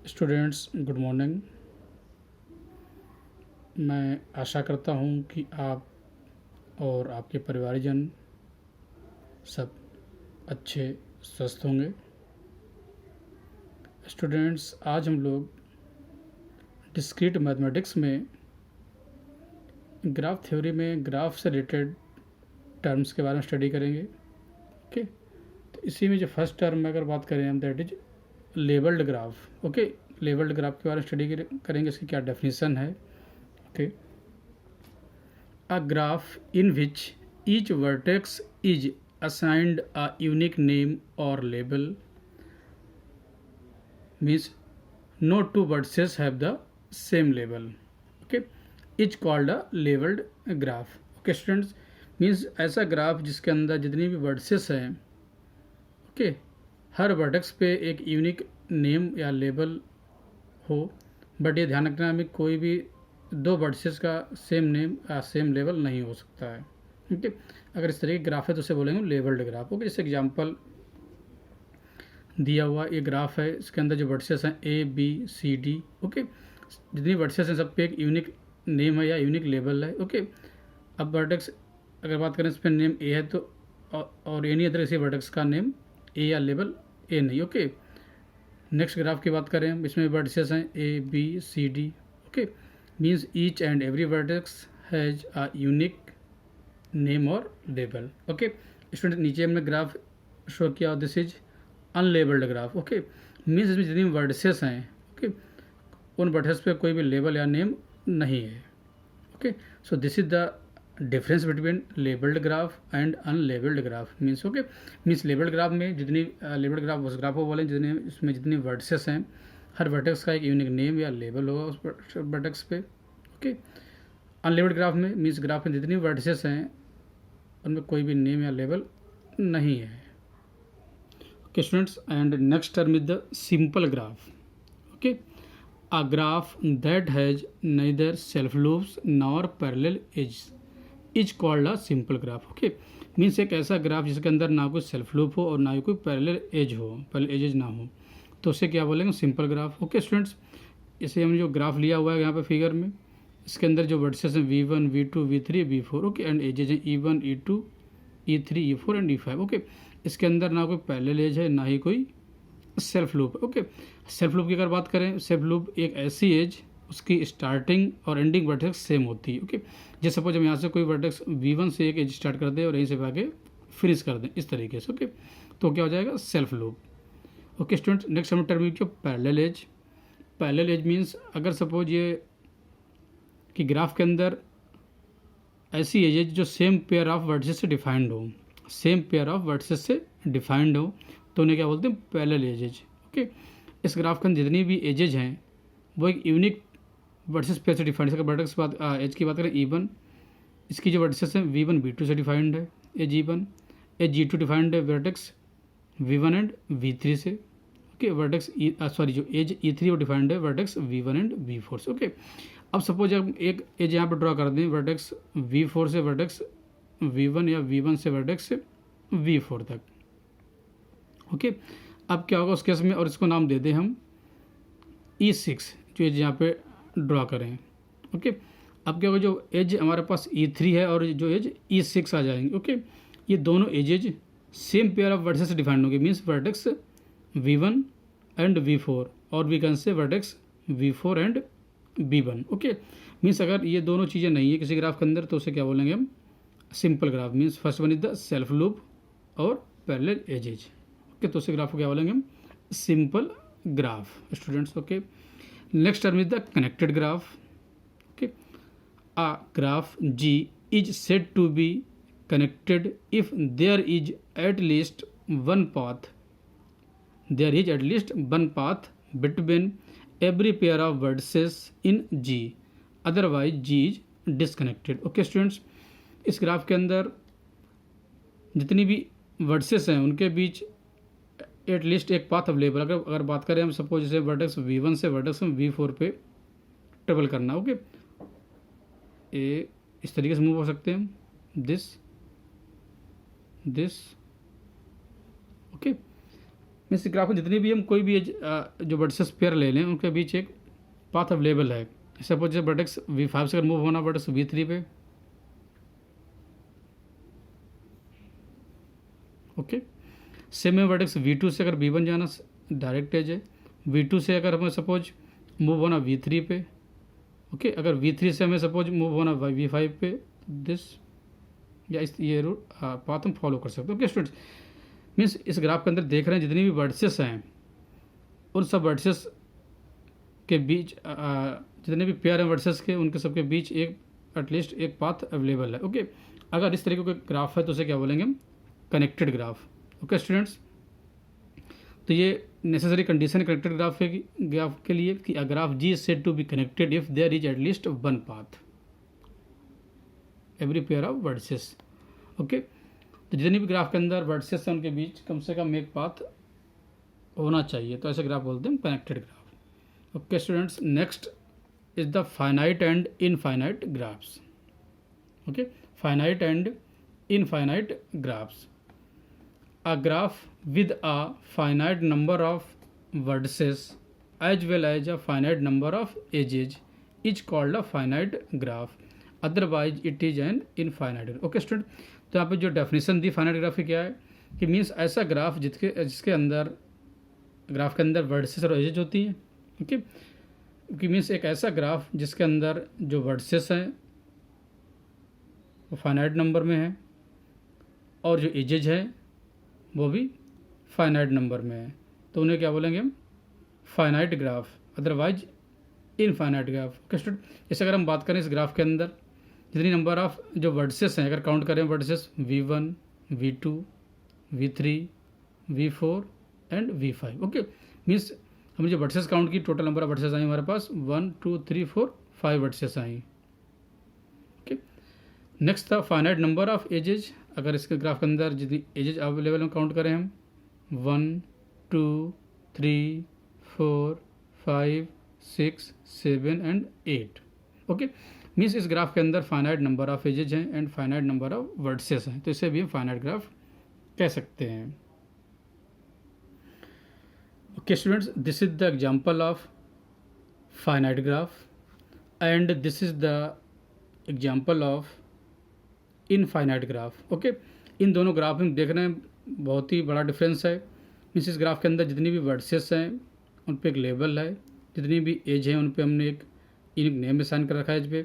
Students, good morning. मैं आशा करता हूँ कि आप और आपके परिवारजन सब अच्छे स्वस्थ होंगे। स्टूडेंट्स, आज हम लोग डिस्क्रीट मैथमेटिक्स में ग्राफ थ्योरी में ग्राफ से रिलेटेड टर्म्स के बारे में स्टडी करेंगे। ओके, तो इसी में जो फर्स्ट टर्म में अगर बात करें हम, that is labelled graph. Okay, labelled graph के बारे में स्टडी करेंगे, इसकी क्या डेफिनेशन है। Okay, a graph in which each vertex is assigned a unique name or label means no two vertices have the same label. Okay, is called a labeled graph. Okay students, means ऐसा graph जिसके अंदर जितनी भी vertices हैं, okay, हर vertex पे एक unique name या label हो, बट ये ध्यान रखना हमें कोई भी दो वर्टिसेस का सेम नेम या सेम लेवल नहीं हो सकता है। ठीक है, अगर इस तरह की ग्राफ है तो उसे बोलेंगे लेबल्ड ग्राफ। ओके, जैसे एग्जांपल दिया हुआ ये ग्राफ है, इसके अंदर जो वर्टिसेस हैं A B C D. Okay, जितनी वर्टिसेस हैं सब पे एक यूनिक नेम है या यूनिक लेबल है। ओके, अब वर्टेक्स अगर बात करें इस पर नेम ए है तो और एनी अदर किसी वर्टेक्स का नेम ए या लेबल ए नहीं। ओके, नेक्स्ट ग्राफ की बात करें, इसमें वर्टिसेस हैं A B C D. Okay, means each and every vertex has a unique name or label. Okay, student नीचे हमने ग्राफ शो किया, this is unlabelled graph. Okay, means इसमें जितनी वर्टिसेस हैं, ओके, उन वर्टिसेस पे कोई भी लेबल या नेम नहीं है। Okay, so this is the difference between labelled graph and unlabelled graph. Means okay, means labelled graph में जितनी लेबल्ड ग्राफ उस ग्राफ को बोलें जितने इसमें जितनी वर्टिसेस हैं, हर वर्टेक्स का एक यूनिक नेम या लेबल होगा उस वर्टेक्स पे। ओके, अनलेबल्ड ग्राफ में मीन्स ग्राफ में जितनी वर्टिसेस हैं उनमें कोई भी नेम या लेबल नहीं है। Okay students, and next term is the simple graph. Okay, a graph that has neither self loops nor parallel edge is called a simple graph. Okay, means एक ऐसा ग्राफ जिसके अंदर ना कोई सेल्फ लूप हो और ना ही कोई पैरेलल एज हो, पैरेलल एजेज ना हो, तो उसे क्या बोलेंगे, सिंपल ग्राफ। ओके स्टूडेंट्स, इसे हमने जो ग्राफ लिया हुआ है यहाँ पे फिगर में, इसके अंदर जो वर्टिसेस हैं V1 V2 V3 V4। Okay, and edges हैं E1 E2 E3 E4 and E5। Okay, इसके अंदर ना कोई पैरेलल एज है ना ही कोई self loop. Okay, self loop की अगर बात करें, सेल्फ लूप एक ऐसी एज उसकी स्टार्टिंग और एंडिंग वर्टेक्स सेम होती है। ओके, जैसे सपोज हम यहाँ से कोई वर्टेक्स V1 से एक एज स्टार्ट कर दें और यहीं से आगे फिनिश कर दें इस तरीके से। ओके, तो क्या हो जाएगा, self loop. Okay students, next हम टर्म जो parallel edge. Parallel edge means अगर सपोज ये कि ग्राफ के अंदर ऐसी एजेज जो सेम पेयर ऑफ वर्टिसेस से डिफाइंड हो, सेम पेयर ऑफ वर्टिसेस से डिफाइंड हो, तो उन्हें क्या बोलते हैं, पैरेलल एजेज। ओके, इस ग्राफ के अंदर जितनी भी एजेज हैं वो एक यूनिक वर्टिसेस पेयर से डिफाइंड है। वर्टेक्स बात एज की बात करें E1, इसकी जो वर्टिसेस हैं V1 V2 से डिफाइंड है edge E1, edge G2 defined है वर्टेक्स V1 एंड V3 से। ओके, वर्टेक्स जो एज E3 वो डिफाइंड है वर्टेक्स V1 एंड V4 से। ओके, अब सपोज हम एक एज यहाँ पर ड्रॉ कर दें वर्टेक्स V4 से वर्टेक्स V1 या V1 से वर्टेक्स V4 तक। ओके, अब क्या होगा उस केस में, और इसको नाम दे दें हम E6, जो एज यहाँ पे ड्रॉ करें। ओके, अब क्या होगा, जो एज हमारे पास E3 है और जो एज E6 आ जाएंगे। ओके, ये दोनों edges same pair of vertices से डिफाइंड होंगे, means vertex V1 and V4, और we can say vertex V4 and B1। Okay, means अगर ये दोनों चीज़ें नहीं है किसी ग्राफ के अंदर तो उसे क्या बोलेंगे हम, simple graph. Means first one is the self loop और पैरेलल एजेज। ओके, तो उसे ग्राफ को क्या बोलेंगे हम, simple graph students. Okay, next term is the connected graph. Okay, a graph G is said to be connected if there is at least one path. There is at least one path between every pair of vertices in G. Otherwise, G is disconnected. Okay students, इस graph के अंदर जितनी भी vertices हैं उनके बीच at least एक path available. अगर बात करें हम सपोज जैसे वर्टेक्स V1 से वर्टेक्स V4 पे ट्रेवल करना। ओके, इस तरीके से मूव हो सकते हैं हम, दिस। ओके, मीन्स ग्राफ में जितनी भी हम कोई भी जो वर्टिसेस पेयर ले लें उनके बीच एक पाथ अवेलेबल है। सपोज जैसे वर्टेक्स V5 से अगर मूव होना वर्टेक्स V3 पे, ओके। सेम में वर्टेक्स V2 से अगर V1 जाना डायरेक्ट एज है, V2 से अगर हमें सपोज मूव होना V3 पे, ओके। अगर V3 से हमें सपोज मूव होना V5 पे, दिस या इस ये रूट पाथ हम फॉलो कर सकते हैं। ओके स्टूडेंट्स, मीन्स इस ग्राफ के अंदर देख रहे हैं जितनी भी वर्टिसेस हैं उन सब वर्टिसेस के बीच जितने भी पेयर हैं वर्टिसेस के, उनके सबके बीच एक एटलीस्ट एक पाथ अवेलेबल है। ओके, अगर इस तरीके का ग्राफ है तो उसे क्या बोलेंगे हम, कनेक्टेड ग्राफ। ओके स्टूडेंट्स, तो ये नेसेसरी कंडीशन कनेक्टेड ग्राफ के लिए कि a graph G is said to be connected if there is at least one path every pair of vertices. Okay, तो जितनी भी ग्राफ के अंदर वर्टिसेस हैं उनके बीच कम से कम एक पाथ होना चाहिए, तो ऐसे ग्राफ बोलते हैं connected graph. Okay students, next is the finite and infinite graphs. Okay, finite and infinite graphs. A graph with a finite number of vertices as well as a finite number of edges is called a finite graph. Otherwise it is an infinite graph. Okay student, तो यहाँ पे जो definition दी finite graph की क्या है कि means ऐसा graph जिसके अंदर ग्राफ के अंदर वर्टिसेस और एजेज होती हैं। ओके, कि मीन्स एक ऐसा ग्राफ जिसके अंदर जो वर्टिसेस हैं वो फाइनाइट नंबर में है और जो एजेज है वो भी फाइनाइट नंबर में है, तो उन्हें क्या बोलेंगे हम, finite graph, otherwise infinite graph. Okay student, जैसे अगर हम बात करें इस ग्राफ के अंदर जितनी नंबर ऑफ जो वर्टिसेस हैं, अगर काउंट करें vertices V1, V2, V3, V4 and V5। Okay, means हमने जो वर्टिसेस काउंट की टोटल नंबर ऑफ वर्टिसेस आई हमारे पास 1 2 3 4 5 वर्टिसेस आई। ओके, नेक्स्ट था फाइनाइट नंबर ऑफ एजेज। अगर इसके ग्राफ के अंदर जितनी एजेज अवेलेबल में काउंट करें हम 1 2 3 4 5 6 7 एंड 8। ओके, मीन्स इस ग्राफ के अंदर फाइनाइट नंबर ऑफ एजेज हैं and finite number of vertices हैं, तो इसे भी हम फाइनाइट ग्राफ कह सकते हैं। Okay students, this is the example of finite graph and this is the example of infinite graph. Okay, इन दोनों ग्राफ में देख रहे हैं बहुत ही बड़ा डिफरेंस है। मीन्स इस ग्राफ के अंदर जितनी भी वर्टिसेस हैं उन पे एक लेबल है, जितनी भी एज है उन पे हमने एक यूनिक नेम असाइन कर रखा है एज पे।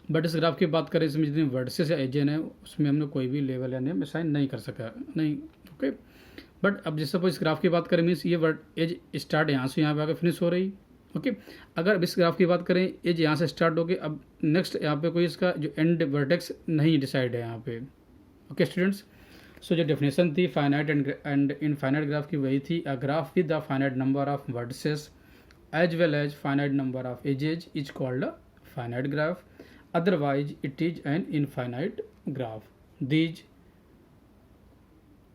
बट इस ग्राफ की बात करें इसमें जितनी वर्टिसेस या एजेन है उसमें हमने कोई भी लेवल या नेम असाइन नहीं कर सका नहीं। ओके, बट अब जैसे इस ग्राफ की बात करें मीन्स ये एज स्टार्ट यहाँ से यहाँ पे आकर फिनिश हो रही। ओके, अगर अब इस ग्राफ की बात करें एज यहाँ से स्टार्ट होके अब नेक्स्ट यहाँ पे कोई इसका जो एंड वर्टेक्स नहीं डिसाइड है यहाँ पे। ओके स्टूडेंट्स, सो जो डेफिनेशन थी फाइनाइट एंड इनफाइनाइट ग्राफ की वही थी, a graph with the finite number of vertices as well as finite number of edges is called a finite graph, otherwise it is an infinite graph. These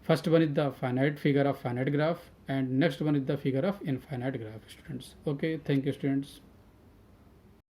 first one is the finite figure of finite graph and next one is the figure of infinite graph students. Okay, thank you students.